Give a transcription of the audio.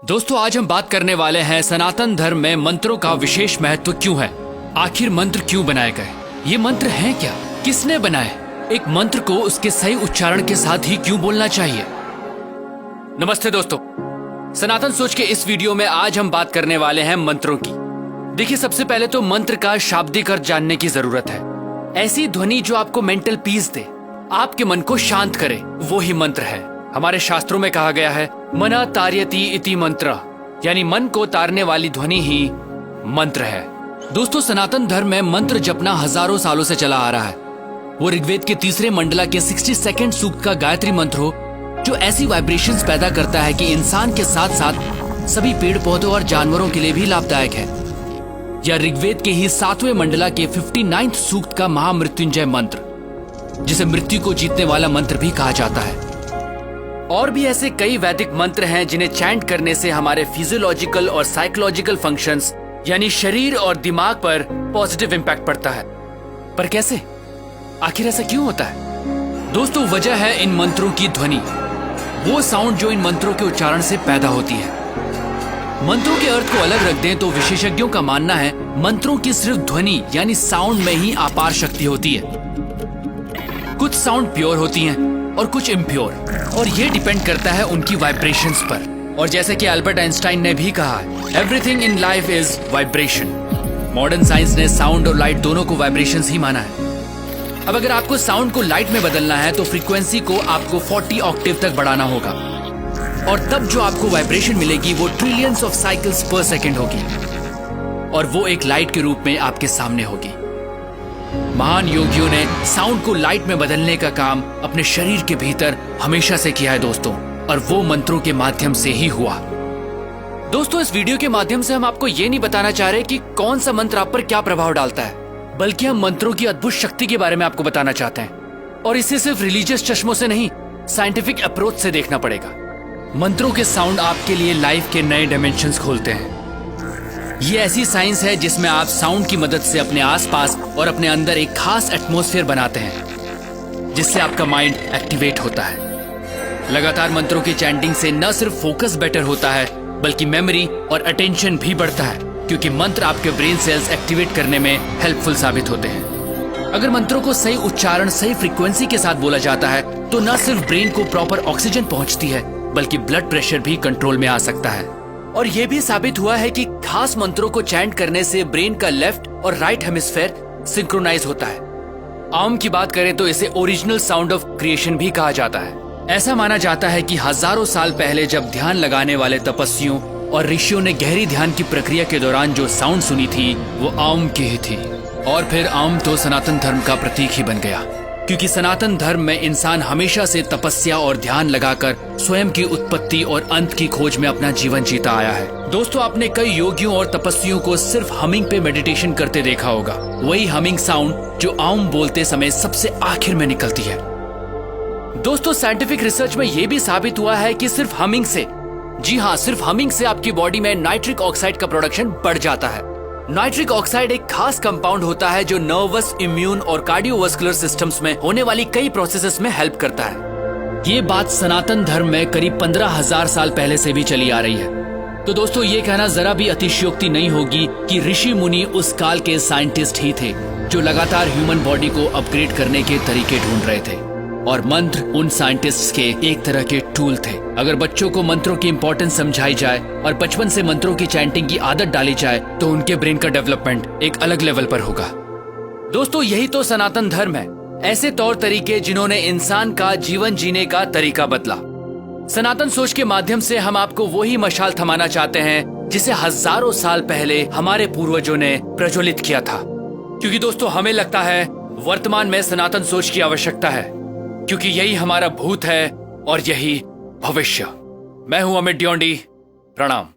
दोस्तों आज हम बात करने वाले हैं सनातन धर्म में मंत्रों का विशेष महत्व क्यों है। आखिर मंत्र क्यों बनाए गए, ये मंत्र हैं क्या, किसने बनाए, एक मंत्र को उसके सही उच्चारण के साथ ही क्यों बोलना चाहिए। नमस्ते दोस्तों, सनातन सोच के इस वीडियो में आज हम बात करने वाले हैं मंत्रों की। देखिए, सबसे पहले तो मंत्र का शाब्दिक अर्थ जानने की जरूरत है। ऐसी ध्वनि जो आपको मेंटल पीस दे, आपके मन को शांत करे, वो ही मंत्र है। हमारे शास्त्रों में कहा गया है मना तार्यति इति मंत्र, यानी मन को तारने वाली ध्वनि ही मंत्र है। दोस्तों, सनातन धर्म में मंत्र जपना हजारों सालों से चला आ रहा है। वो ऋग्वेद के तीसरे मंडला के 62 सूक्त का गायत्री मंत्र हो, जो ऐसी वाइब्रेशंस पैदा करता है कि इंसान के साथ साथ सभी पेड़ पौधों और जानवरों के लिए भी लाभदायक है। या ऋग्वेद के ही 7वें मंडला के 59 सूक्त का महामृत्युंजय मंत्र, जिसे मृत्यु को जीतने वाला मंत्र भी कहा जाता है। और भी ऐसे कई वैदिक मंत्र हैं जिन्हें चैंट करने से हमारे फिजियोलॉजिकल और साइकोलॉजिकल फंक्शंस यानी शरीर और दिमाग पर पॉजिटिव इंपैक्ट पड़ता है। पर कैसे, आखिर ऐसा क्यों होता है? दोस्तों, वजह है इन मंत्रों की ध्वनि, वो साउंड जो इन मंत्रों के उच्चारण से पैदा होती है। मंत्रों के अर्थ को अलग रख दें तो विशेषज्ञों का मानना है मंत्रों की सिर्फ ध्वनि यानी साउंड में ही अपार शक्ति होती है। कुछ साउंड प्योर होती हैं और कुछ इम्प्योर, और ये डिपेंड करता है उनकी वाइब्रेशंस पर। और जैसे कि अल्बर्ट आइंस्टाइन ने भी कहा, everything in life is vibration. Modern science ने साउंड और लाइट दोनों को वाइब्रेशंस ही माना है। अब अगर आपको साउंड को लाइट में बदलना है तो फ्रीक्वेंसी को आपको 40 ऑक्टेव तक बढ़ाना होगा, और तब जो आपको वाइब्रेशन मिलेगी वो ट्रिलियंस ऑफ साइकिल्स पर सेकेंड होगी, और वो एक लाइट के रूप में आपके सामने होगी। महान योगियों ने साउंड को लाइट में बदलने का काम अपने शरीर के भीतर हमेशा से किया है दोस्तों, और वो मंत्रों के माध्यम से ही हुआ। दोस्तों, इस वीडियो के माध्यम से हम आपको ये नहीं बताना चाह रहे कि कौन सा मंत्र आप पर क्या प्रभाव डालता है, बल्कि हम मंत्रों की अद्भुत शक्ति के बारे में आपको बताना चाहते हैं। और इसे सिर्फ रिलीजियस चश्मों से नहीं, साइंटिफिक अप्रोच से देखना पड़ेगा। मंत्रों के साउंड आपके लिए लाइफ के नए डायमेंशंस खोलते हैं। ये ऐसी साइंस है जिसमें आप साउंड की मदद से अपने आसपास और अपने अंदर एक खास एटमॉस्फेयर बनाते हैं, जिससे आपका माइंड एक्टिवेट होता है। लगातार मंत्रों की चैंटिंग से न सिर्फ फोकस बेटर होता है, बल्कि मेमोरी और अटेंशन भी बढ़ता है, क्योंकि मंत्र आपके ब्रेन सेल्स एक्टिवेट करने में हेल्पफुल साबित होते हैं। अगर मंत्रों को सही उच्चारण, सही फ्रीक्वेंसी के साथ बोला जाता है तो न सिर्फ ब्रेन को प्रॉपर ऑक्सीजन पहुंचती है, बल्कि ब्लड प्रेशर भी कंट्रोल में आ सकता है। और यह भी साबित हुआ है कि खास मंत्रों को चैंट करने से ब्रेन का लेफ्ट और राइट हेमिस्फेयर सिंक्रोनाइज होता है। आम की बात करें तो इसे ओरिजिनल साउंड ऑफ क्रिएशन भी कहा जाता है। ऐसा माना जाता है कि हजारों साल पहले जब ध्यान लगाने वाले तपस्वियों और ऋषियों ने गहरी ध्यान की प्रक्रिया के दौरान जो साउंड सुनी थी वो आम की ही थी। और फिर आम तो सनातन धर्म का प्रतीक ही बन गया, क्योंकि सनातन धर्म में इंसान हमेशा से तपस्या और ध्यान लगाकर स्वयं की उत्पत्ति और अंत की खोज में अपना जीवन जीता आया है। दोस्तों, आपने कई योगियों और तपस्वियों को सिर्फ हमिंग पे मेडिटेशन करते देखा होगा, वही हमिंग साउंड जो आम बोलते समय सबसे आखिर में निकलती है। दोस्तों, साइंटिफिक रिसर्च में यह भी साबित हुआ है कि सिर्फ हमिंग से, जी हाँ, सिर्फ हमिंग से आपकी बॉडी में नाइट्रिक ऑक्साइड का प्रोडक्शन बढ़ जाता है। नाइट्रिक ऑक्साइड एक खास कंपाउंड होता है जो नर्वस, इम्यून और कार्डियोवास्कुलर सिस्टम्स में होने वाली कई प्रोसेसेस में हेल्प करता है। ये बात सनातन धर्म में करीब 15,000 साल पहले से भी चली आ रही है। तो दोस्तों, ये कहना जरा भी अतिशयोक्ति नहीं होगी कि ऋषि मुनि उस काल के साइंटिस्ट ही थे जो लगातार ह्यूमन बॉडी को अपग्रेड करने के तरीके ढूंढ रहे थे, और मंत्र उन साइंटिस्ट्स के एक तरह के टूल थे। अगर बच्चों को मंत्रों की इंपॉर्टेंस समझाई जाए और बचपन से मंत्रों की चैंटिंग की आदत डाली जाए तो उनके ब्रेन का डेवलपमेंट एक अलग लेवल पर होगा। दोस्तों, यही तो सनातन धर्म है, ऐसे तौर तरीके जिन्होंने इंसान का जीवन जीने का तरीका बदला। सनातन सोच के माध्यम से हम आपको वही मशाल थमाना चाहते हैं जिसे हजारों साल पहले हमारे पूर्वजों ने प्रज्वलित किया था। क्योंकि दोस्तों, हमें लगता है वर्तमान में सनातन सोच की आवश्यकता है, क्योंकि यही हमारा भूत है और यही भविष्य। मैं हूं अमित ड्योंडी, प्रणाम।